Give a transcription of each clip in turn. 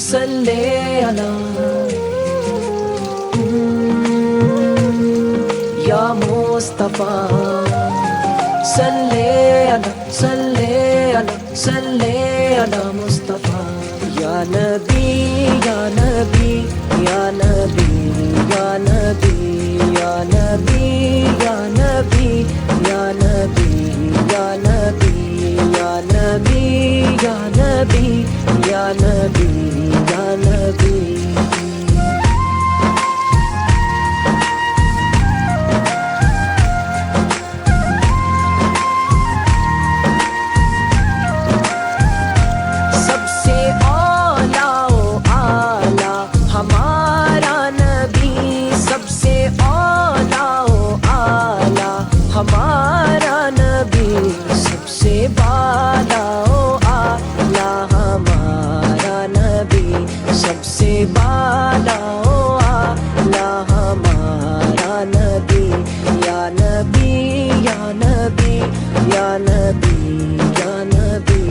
صلی علی یا مصطفیٰ، صلی علی صلی علی صلی علی مصطفیٰ، یا نبی یا نبی یا نبی یا نبی یا نبی یا نبی یا نبی یا نبی یا نبی یا نبی یا نبی یا نبی. ہمارا نبی سب سے بالا و اعلیٰ، ہمارا نبی سب سے بالا و اعلیٰ، ہمارا نبی یا نبی یا نبی یا نبی یا نبی.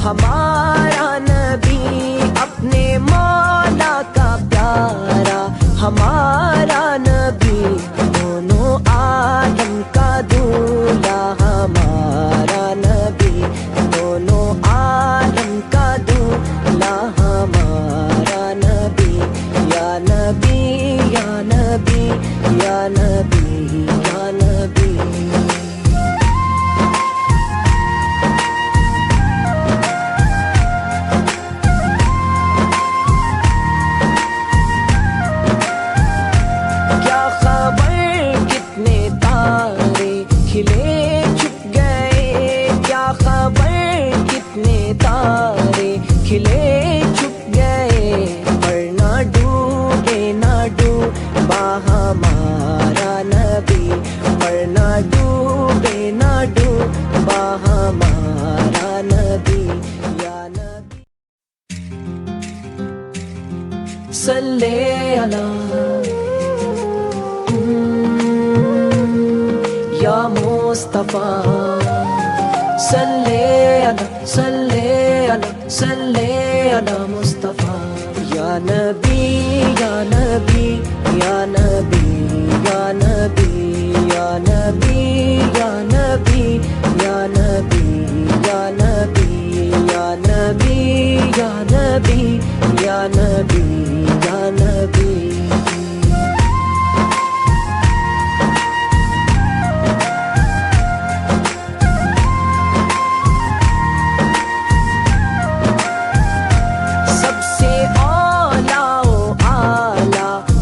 ہمارا نبی اپنے مولا کا پیارا، ہمارا نبی دونوں عالم کا دولہا، ہمارا نبی دونوں عالم کا دولہا، ہمارا نبی یا نبی یا نبی یا نبی یا نبی. کھلے چھپ گئے کیا خبر، کتنے تارے کھلے چھپ گئے، پر نہ ڈوبے نہ ڈوبا ہمارا نبی، پر نہ ڈوبے نہ ڈوبا ہمارا نبی یا نبی. صلی علی یا مصطفیٰ، صلی علی صلی علی صلی علی مصطفیٰ، یا نبی یا نبی یا نبی یا نبی یا نبی یا نبی یا نبی یا نبی یا نبی یا نبی یا نبی یا نبی.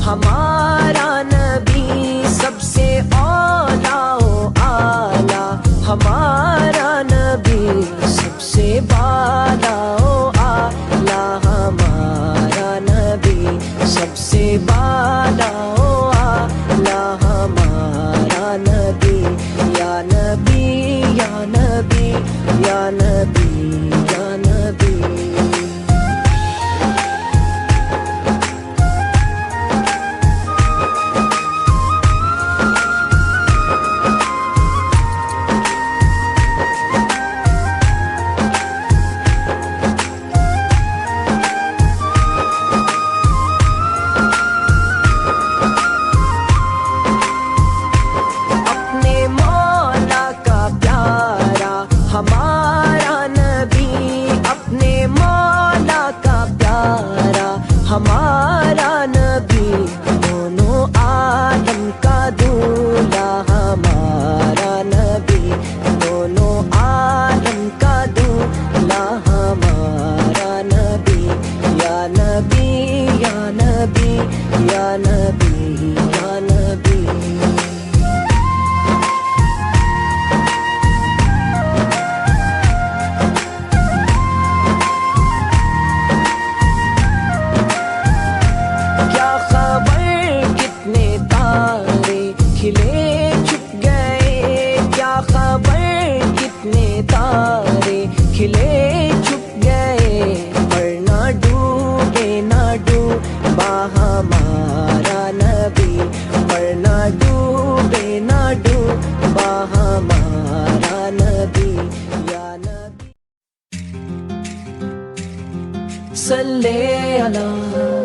ہمارا نبی سب سے اعلیٰ و اعلیٰ، ہمارا نبی سب سے بالا و اعلیٰ، ہمارا نبی سب سے بالا و اعلیٰ، ہمارا نبی یا نبی یا نبی یا نبی یا نبی. ہمارا نبی اپنے مولا کا پیارا، ہمارا نبی دونوں عالم کا دولہا، ہمارا نبی دونوں عالم کا دولہا، ہمارا نبی یا نبی یا نبی یا نبی یا نبی. ڈوبا ہمارا نبی، ورنہ ڈوبے نہ ڈوبا ہمارا نبی یا نبی۔ صلی اللہ